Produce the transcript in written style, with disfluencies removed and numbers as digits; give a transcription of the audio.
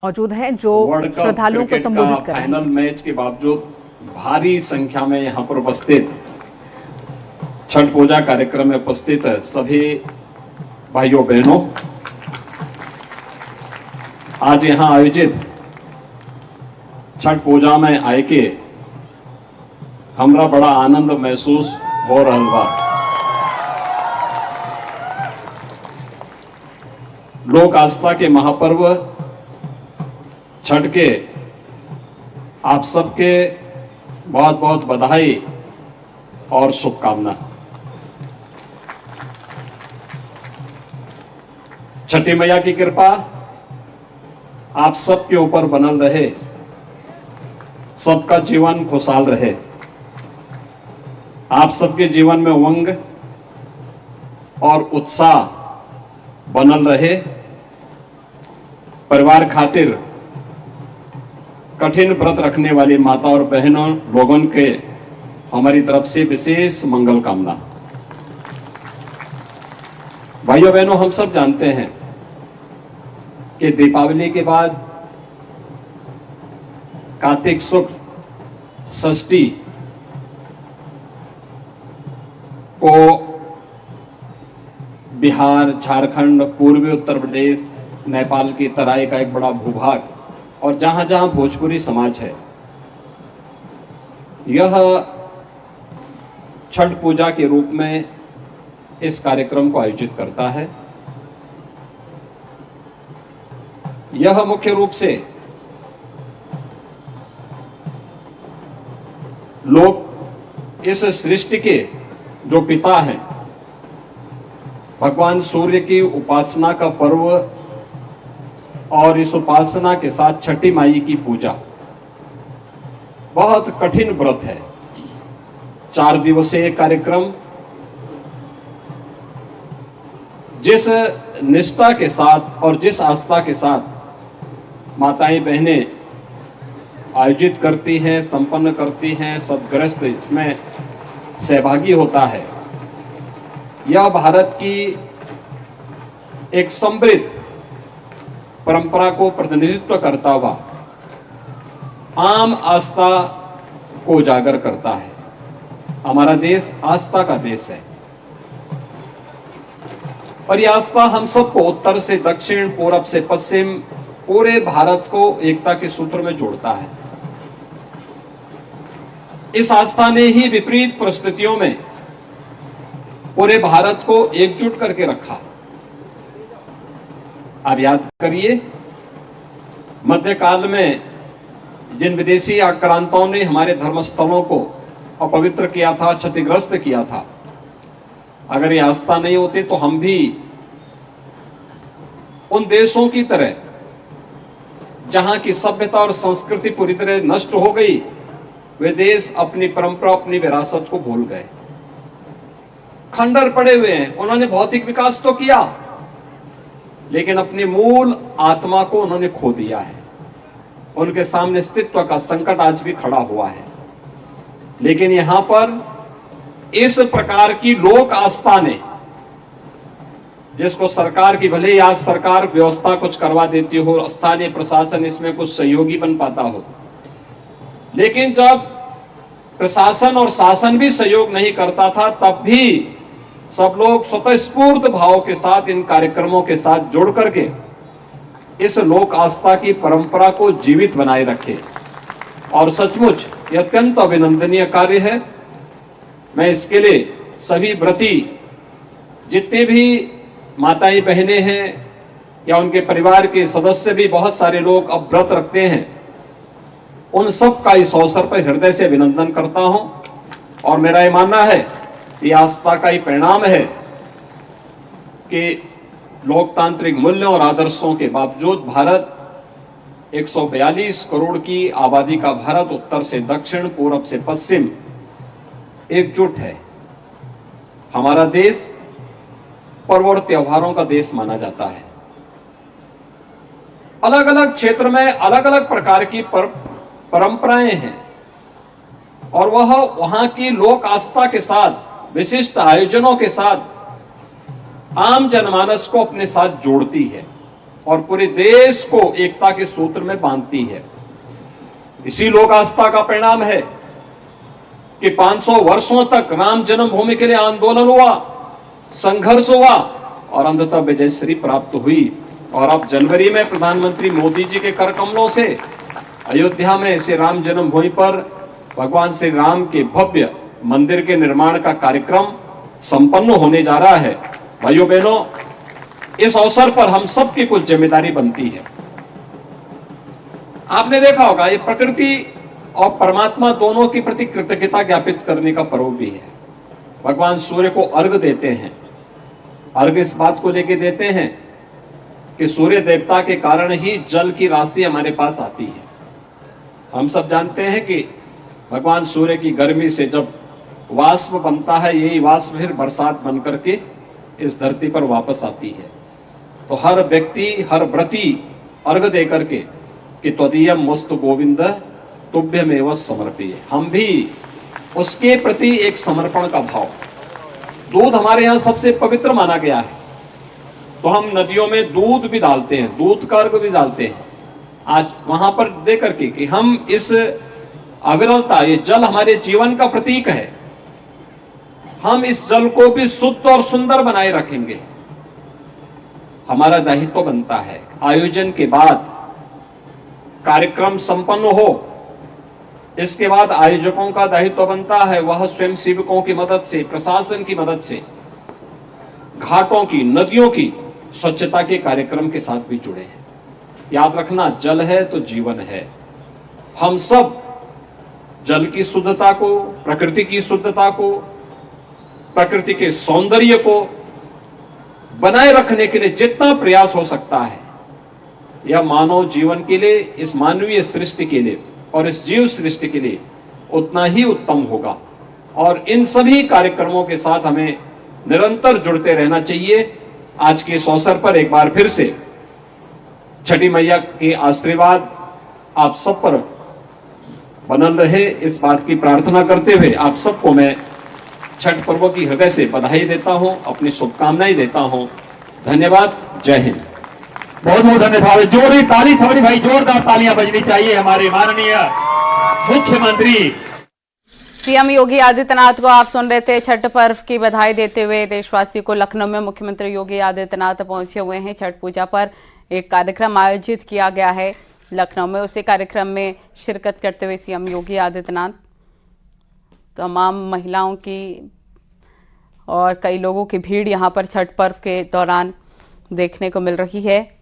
मौजूद हैं जो वर्ल्ड कप श्रद्धालुओं को क्रिकेट संबोधित का कर रहे हैं। फाइनल मैच के बावजूद भारी संख्या में यहाँ पर उपस्थित छठ पूजा कार्यक्रम में उपस्थित सभी भाइयों बहनों, आज यहाँ आयोजित छठ पूजा में आए के हमरा बड़ा आनंद महसूस हो रहा बा। लोक आस्था के महापर्व छठ के आप सबके बहुत बहुत बधाई और शुभकामना। छठी मैया की कृपा आप सबके ऊपर बनल रहे, सबका जीवन खुशहाल रहे, आप सबके जीवन में उमंग और उत्साह बनल रहे। परिवार खातिर कठिन व्रत रखने वाली माता और बहनों लोगों के हमारी तरफ से विशेष मंगल कामना। भाइयों बहनों, हम सब जानते हैं कि दीपावली के बाद कार्तिक शुक्ल षष्ठी को बिहार, झारखंड, पूर्वी उत्तर प्रदेश, नेपाल की तराई का एक बड़ा भूभाग और जहां जहां भोजपुरी समाज है, यह छठ पूजा के रूप में इस कार्यक्रम को आयोजित करता है। यह मुख्य रूप से लोग इस सृष्टि के जो पिता हैं, भगवान सूर्य की उपासना का पर्व और इस उपासना के साथ छठी माई की पूजा बहुत कठिन व्रत है। 4 दिवसीय कार्यक्रम जिस निष्ठा के साथ और जिस आस्था के साथ माताएं बहनें आयोजित करती हैं, संपन्न करती हैं, सदग्रस्त इसमें सहभागी होता है, यह भारत की एक समृद्ध परंपरा को प्रतिनिधित्व करता हुआ आम आस्था को उजागर करता है। हमारा देश आस्था का देश है और यह आस्था हम सबको उत्तर से दक्षिण, पूरब से पश्चिम, पूरे भारत को एकता के सूत्र में जोड़ता है। इस आस्था ने ही विपरीत परिस्थितियों में पूरे भारत को एकजुट करके रखा। आप याद करिए, मध्यकाल में जिन विदेशी आक्रांताओं ने हमारे धर्मस्थलों को अपवित्र किया था, क्षतिग्रस्त किया था, अगर ये आस्था नहीं होती तो हम भी उन देशों की तरह जहां की सभ्यता और संस्कृति पूरी तरह नष्ट हो गई, वे देश अपनी परंपरा, अपनी विरासत को भूल गए, खंडर पड़े हुए हैं। उन्होंने भौतिक विकास तो किया लेकिन अपनी मूल आत्मा को उन्होंने खो दिया है। उनके सामने अस्तित्व का संकट आज भी खड़ा हुआ है। लेकिन यहां पर इस प्रकार की लोक आस्था ने, जिसको सरकार की, भले ही आज सरकार व्यवस्था कुछ करवा देती हो, स्थानीय प्रशासन इसमें कुछ सहयोगी बन पाता हो, लेकिन जब प्रशासन और शासन भी सहयोग नहीं करता था, तब भी सब लोग स्वतःस्फूर्त भाव के साथ इन कार्यक्रमों के साथ जुड़ करके इस लोक आस्था की परंपरा को जीवित बनाए रखे और सचमुच यह अत्यंत अभिनंदनीय कार्य है। मैं इसके लिए सभी व्रती, जितने भी माताएं बहनें हैं या उनके परिवार के सदस्य भी बहुत सारे लोग अब व्रत रखते हैं, उन सब का इस अवसर पर हृदय से अभिनंदन करता हूं। और मेरा यह मानना है कि आस्था का ही परिणाम है कि लोकतांत्रिक मूल्यों और आदर्शों के बावजूद भारत 142 करोड़ की आबादी का भारत, उत्तर से दक्षिण, पूरब से पश्चिम एकजुट है। हमारा देश पर्व और त्योहारों का देश माना जाता है। अलग अलग क्षेत्र में अलग अलग प्रकार की परंपराएं हैं और वह वहां की लोक आस्था के साथ, विशिष्ट आयोजनों के साथ आम जनमानस को अपने साथ जोड़ती है और पूरे देश को एकता के सूत्र में बांधती है। इसी लोक आस्था का परिणाम है कि 500 वर्षों तक राम जन्मभूमि के लिए आंदोलन हुआ, संघर्ष हुआ और अंततः विजयश्री प्राप्त हुई। और अब जनवरी में प्रधानमंत्री मोदी जी के कर कमलों से अयोध्या में श्री राम जन्मभूमि पर भगवान श्री राम के भव्य मंदिर के निर्माण का कार्यक्रम संपन्न होने जा रहा है। भाइयों बहनों, इस अवसर पर हम सबकी कुछ जिम्मेदारी बनती है। आपने देखा होगा, ये प्रकृति और परमात्मा दोनों के प्रति कृतज्ञता ज्ञापित करने का पर्व भी है। भगवान सूर्य को अर्घ देते हैं। अर्घ इस बात को लेकर देते हैं कि सूर्य देवता के कारण ही जल की राशि हमारे पास आती है। हम सब जानते हैं कि भगवान सूर्य की गर्मी से जब वाष्प बनता है, यही वाष्प फिर बरसात बन करके इस धरती पर वापस आती है। तो हर व्यक्ति, हर व्रती अर्घ दे करके कि त्वदीयम मुस्तु गोविंद तुभ्यमेव समर्पिये, हम भी उसके प्रति एक समर्पण का भाव। दूध हमारे यहाँ सबसे पवित्र माना गया है, तो हम नदियों में दूध भी डालते हैं, दूध का अर्घ भी डालते हैं आज वहां पर दे करके कि हम इस अविरलता, ये जल हमारे जीवन का प्रतीक है, हम इस जल को भी शुद्ध और सुंदर बनाए रखेंगे। हमारा दायित्व बनता है। आयोजन के बाद कार्यक्रम संपन्न हो, इसके बाद आयोजकों का दायित्व बनता है वह स्वयं सेवकों की मदद से, प्रशासन की मदद से घाटों की, नदियों की स्वच्छता के कार्यक्रम के साथ भी जुड़े हैं। याद रखना, जल है तो जीवन है। हम सब जल की शुद्धता को, प्रकृति की शुद्धता को, प्रकृति के सौंदर्य को बनाए रखने के लिए जितना प्रयास हो सकता है, यह मानव जीवन के लिए, इस मानवीय सृष्टि के लिए और इस जीव सृष्टि के लिए उतना ही उत्तम होगा। और इन सभी कार्यक्रमों के साथ हमें निरंतर जुड़ते रहना चाहिए। आज के इस अवसर पर एक बार फिर से छठी मैया के आशीर्वाद आप सब पर बनल रहे, इस बात की प्रार्थना करते हुए आप सबको मैं छठ पर्व की हृदय से बधाई देता हूं, अपनी शुभकामनाएं देता हूं। धन्यवाद। जय हिंद। बहुत बहुत धन्यवाद। जोरदार ताली थोड़ी भाई, जोरदार तालियां बजनी चाहिए हमारे माननीय मुख्यमंत्री सीएम योगी आदित्यनाथ को आप सुन रहे थे। छठ पर्व की बधाई देते हुए देशवासियों को लखनऊ में मुख्यमंत्री योगी आदित्यनाथ पहुंचे हुए हैं। छठ पूजा पर एक कार्यक्रम आयोजित किया गया है लखनऊ में। उसी कार्यक्रम में शिरकत करते हुए सीएम योगी आदित्यनाथ तमाम महिलाओं की और कई लोगों की भीड़ यहां पर छठ पर्व के दौरान देखने को मिल रही है।